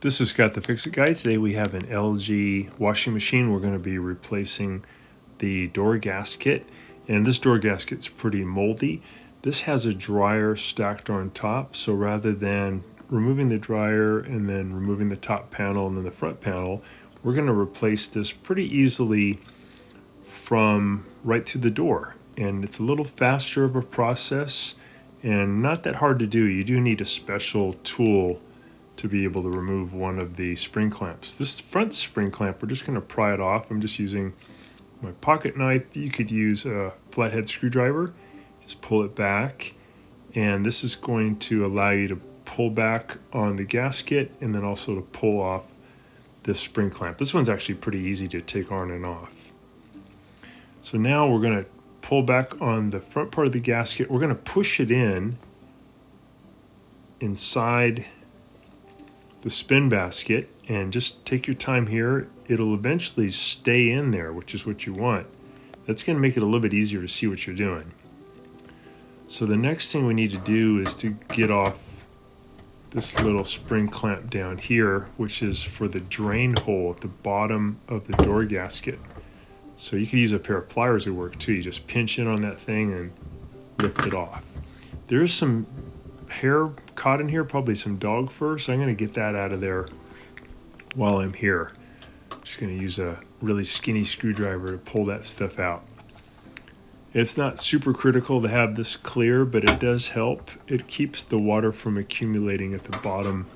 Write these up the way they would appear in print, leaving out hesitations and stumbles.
This is Scott the Fix-It Guy. Today we have an LG washing machine. We're going to be replacing the door gasket, and this door gasket's pretty moldy. This has a dryer stacked on top, so rather than removing the dryer and then removing the top panel and then the front panel, we're going to replace this pretty easily from right through the door. And it's a little faster of a process and not that hard to do. You do need a special tool to be able to remove one of the spring clamps. This front spring clamp, we're just going to pry it off. I'm just using my pocket knife. You could use a flathead screwdriver. Just pull it back, and this is going to allow you to pull back on the gasket and then also to pull off this spring clamp. This one's actually pretty easy to take on and off. So now we're going to pull back on the front part of the gasket. We're going to push it inside the spin basket, and just take your time here. It'll eventually stay in there, which is what you want. That's going to make it a little bit easier to see what you're doing. So the next thing we need to do is to get off this little spring clamp down here, which is for the drain hole at the bottom of the door gasket. So you could use a pair of pliers at work too. You just pinch in on that thing and lift it off. There's some hair caught in here, probably some dog fur, so I'm going to get that out of there while I'm here. I'm just going to use a really skinny screwdriver to pull that stuff out. It's not super critical to have this clear, but it does help. It keeps the water from accumulating at the bottom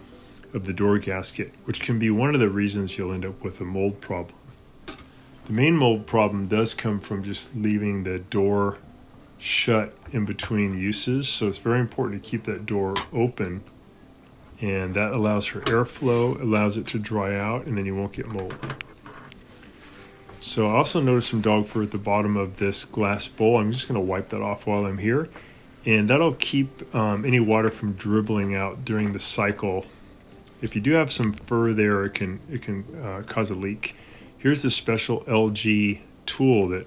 of the door gasket, which can be one of the reasons you'll end up with a mold problem. The main mold problem does come from just leaving the door shut in between uses, so it's very important to keep that door open, and that allows for airflow, allows it to dry out, and then you won't get mold. So I also noticed some dog fur at the bottom of this glass bowl. I'm just going to wipe that off while I'm here, and that'll keep any water from dribbling out during the cycle. If you do have some fur there, it can cause a leak. Here's the special LG tool that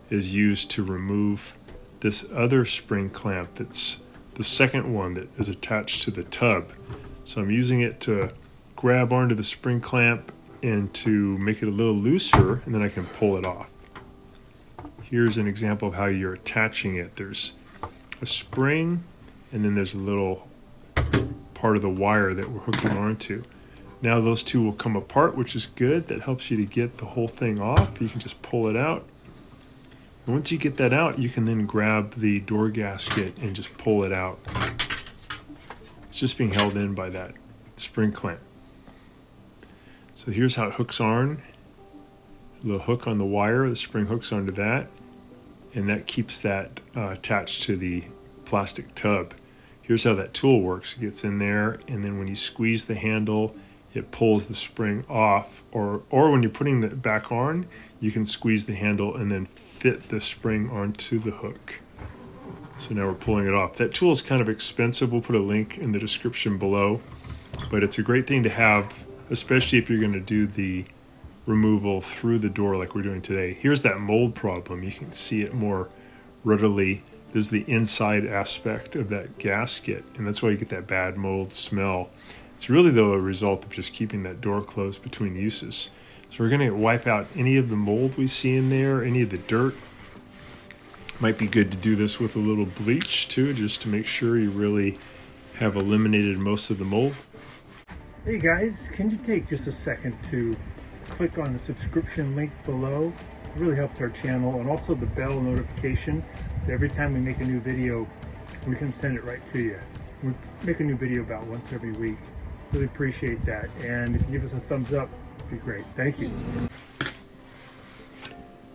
is used to remove this other spring clamp. That's the second one that is attached to the tub. So I'm using it to grab onto the spring clamp and to make it a little looser, and then I can pull it off. Here's an example of how you're attaching it. There's a spring, and then there's a little part of the wire that we're hooking onto. Now those two will come apart, which is good. That helps you to get the whole thing off. You can just pull it out. And once you get that out, you can then grab the door gasket and just pull it out. It's just being held in by that spring clamp. So here's how it hooks on. A little hook on the wire, the spring hooks onto that, and that keeps that attached to the plastic tub. Here's how that tool works. It gets in there, and then when you squeeze the handle, it pulls the spring off, or when you're putting it back on, you can squeeze the handle and then fit the spring onto the hook. So now we're pulling it off. That tool is kind of expensive. We'll put a link in the description below, but it's a great thing to have, especially if you're going to do the removal through the door like we're doing today. Here's that mold problem. You can see it more readily. This is the inside aspect of that gasket, and that's why you get that bad mold smell. It's really, though, a result of just keeping that door closed between uses. So we're going to wipe out any of the mold we see in there, any of the dirt. Might be good to do this with a little bleach too, just to make sure you really have eliminated most of the mold. Hey guys, can you take just a second to click on the subscription link below? It really helps our channel, and also the bell notification, so every time we make a new video, we can send it right to you. We make a new video about once every week. Really appreciate that, and if you give us a thumbs up, it'd be great. Thank you.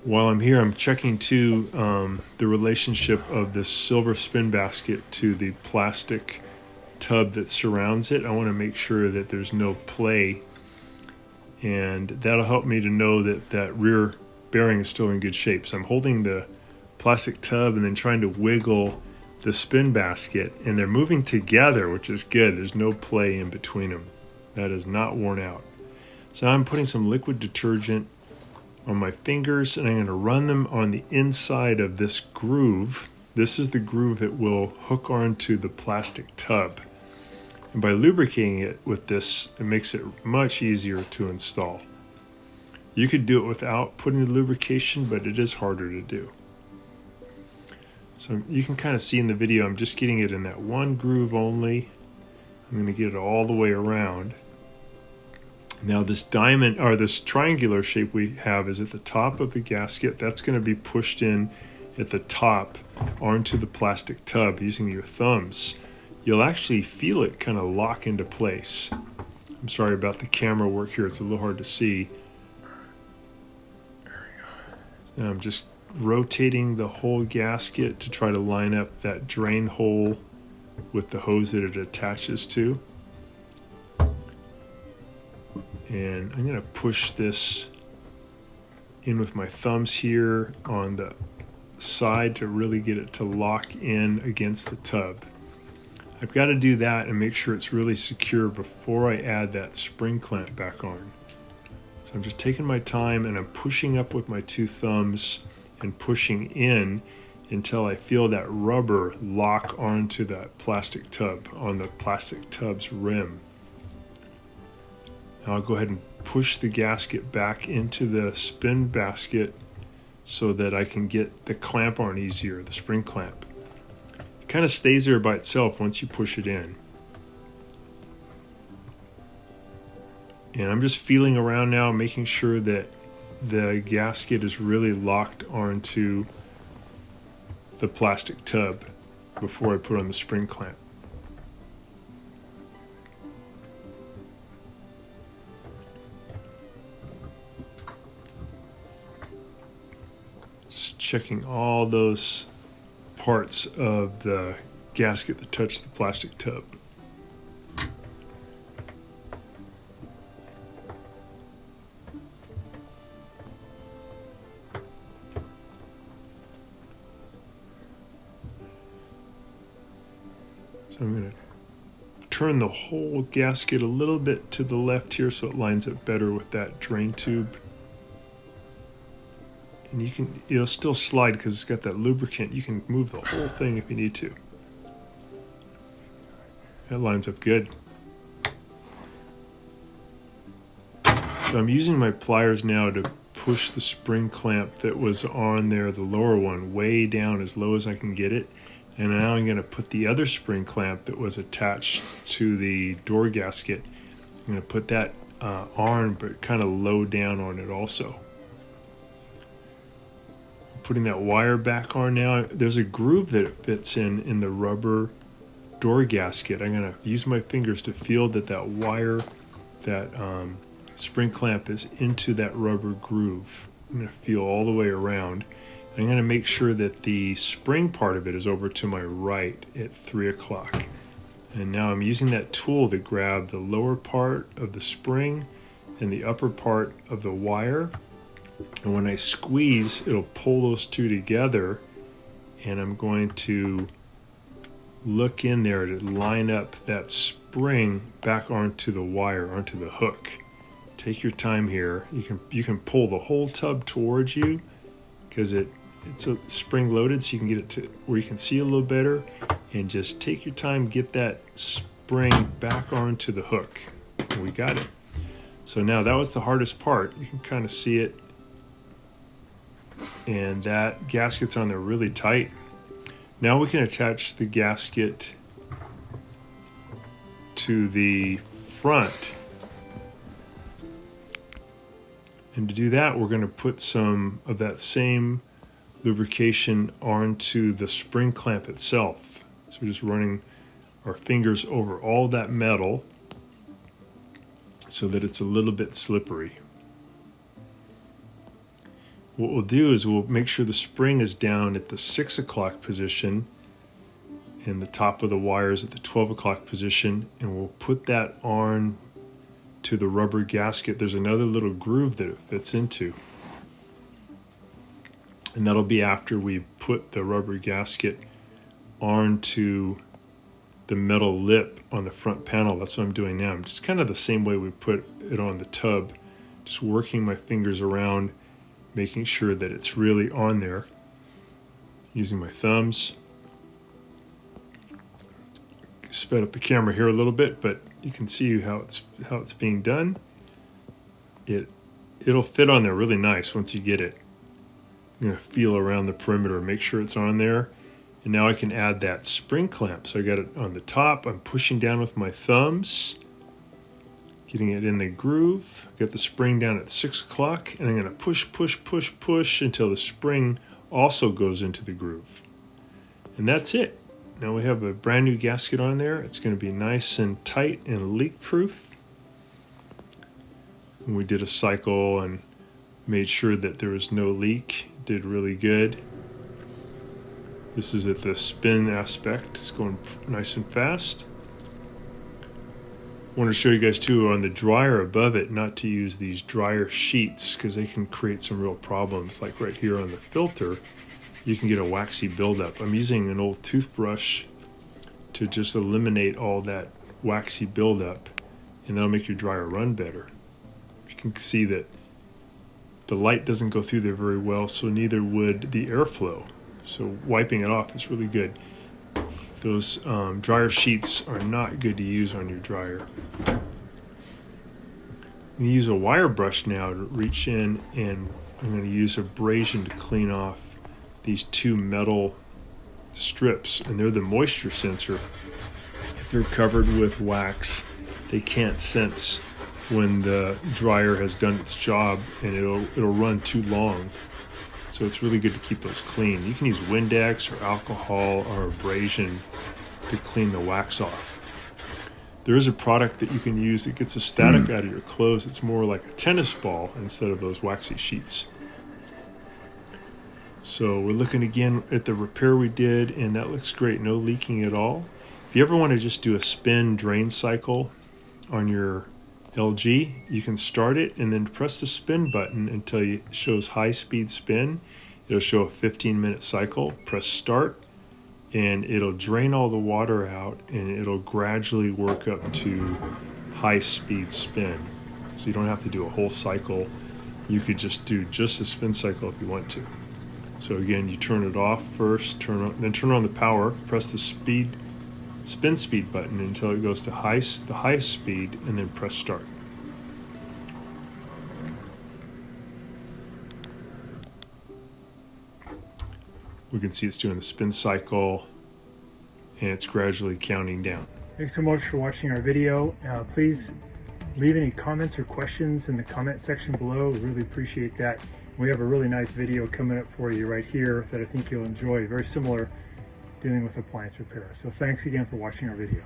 While I'm here, I'm checking too the relationship of this silver spin basket to the plastic tub that surrounds it. I want to make sure that there's no play, and that'll help me to know that that rear bearing is still in good shape. So I'm holding the plastic tub and then trying to wiggle the spin basket, and they're moving together, which is good. There's no play in between them. That is not worn out. So now I'm putting some liquid detergent on my fingers, and I'm going to run them on the inside of this groove. This is the groove that will hook onto the plastic tub. And by lubricating it with this, it makes it much easier to install. You could do it without putting the lubrication, but it is harder to do. So you can kind of see in the video, I'm just getting it in that one groove only. I'm going to get it all the way around. Now this diamond, or this triangular shape we have, is at the top of the gasket. That's going to be pushed in at the top onto the plastic tub using your thumbs. You'll actually feel it kind of lock into place. I'm sorry about the camera work here, it's a little hard to see. Now I'm just rotating the whole gasket to try to line up that drain hole with the hose that it attaches to. And I'm going to push this in with my thumbs here on the side to really get it to lock in against the tub. I've got to do that and make sure it's really secure before I add that spring clamp back on. So I'm just taking my time and I'm pushing up with my two thumbs and pushing in until I feel that rubber lock onto that plastic tub, on the plastic tub's rim. Now I'll go ahead and push the gasket back into the spin basket so that I can get the clamp on easier, the spring clamp. It kind of stays there by itself once you push it in. And I'm just feeling around now, making sure that the gasket is really locked onto the plastic tub before I put on the spring clamp. Just checking all those parts of the gasket that touch the plastic tub. So I'm going to turn the whole gasket a little bit to the left here so it lines up better with that drain tube. And it'll still slide because it's got that lubricant. You can move the whole thing if you need to. That lines up good. So I'm using my pliers now to push the spring clamp that was on there, the lower one, way down as low as I can get it. And now I'm going to put the other spring clamp that was attached to the door gasket. I'm going to put that on, but kind of low down on it also. Putting that wire back on now. There's a groove that it fits in the rubber door gasket. I'm going to use my fingers to feel that wire, that spring clamp is into that rubber groove. I'm going to feel all the way around. I'm going to make sure that the spring part of it is over to my right at 3 o'clock. And now I'm using that tool to grab the lower part of the spring and the upper part of the wire. And when I squeeze, it'll pull those two together. And I'm going to look in there to line up that spring back onto the wire, onto the hook. Take your time here. You can pull the whole tub towards you because it's a spring loaded, so you can get it to where you can see a little better, and just take your time, get that spring back onto the hook. We got it. So now that was the hardest part. You can kind of see it, and that gasket's on there really tight. Now we can attach the gasket to the front. And to do that, we're going to put some of that same lubrication onto the spring clamp itself. So we're just running our fingers over all that metal so that it's a little bit slippery. What we'll do is we'll make sure the spring is down at the 6 o'clock position and the top of the wires at the 12 o'clock position, and we'll put that on to the rubber gasket. There's another little groove that it fits into. And that'll be after we put the rubber gasket onto the metal lip on the front panel. That's what I'm doing now. I'm just kind of the same way we put it on the tub, just working my fingers around, making sure that it's really on there, using my thumbs. sped up the camera here a little bit, but you can see how it's being done. It'll fit on there really nice once you get it. I'm going to feel around the perimeter, make sure it's on there. And now I can add that spring clamp. So I got it on the top. I'm pushing down with my thumbs, getting it in the groove. Got the spring down at 6 o'clock, and I'm going to push, push, push, push until the spring also goes into the groove. And that's it. Now we have a brand new gasket on there. It's going to be nice and tight and leak proof. And we did a cycle and made sure that there was no leak. Did really good. This is at the spin aspect. It's going nice and fast. I want to show you guys too on the dryer above it not to use these dryer sheets because they can create some real problems. Like right here on the filter, you can get a waxy buildup. I'm using an old toothbrush to just eliminate all that waxy buildup, and that'll make your dryer run better. You can see that the light doesn't go through there very well, so neither would the airflow. So wiping it off is really good. Those dryer sheets are not good to use on your dryer. I'm going to use a wire brush now to reach in, and I'm going to use abrasion to clean off these two metal strips, and they're the moisture sensor. If they're covered with wax, they can't sense when the dryer has done its job, and it'll run too long. So it's really good to keep those clean. You can use Windex or alcohol or abrasion to clean the wax off. There is a product that you can use that gets the static out of your clothes. It's more like a tennis ball instead of those waxy sheets. So we're looking again at the repair we did, and that looks great. No leaking at all. If you ever want to just do a spin drain cycle on your LG, you can start it and then press the spin button until it shows high speed spin. It'll show a 15-minute cycle. Press start, and it'll drain all the water out, and it'll gradually work up to high speed spin. So you don't have to do a whole cycle. You could just do just a spin cycle if you want to. So again, you turn it off first, then turn on the power, press the spin speed button until it goes to the highest speed, and then press start. We can see it's doing the spin cycle, and it's gradually counting down. Thanks so much for watching our video. Please leave any comments or questions in the comment section below. We really appreciate that. We have a really nice video coming up for you right here that I think you'll enjoy. Very similar, dealing with appliance repair. So thanks again for watching our video.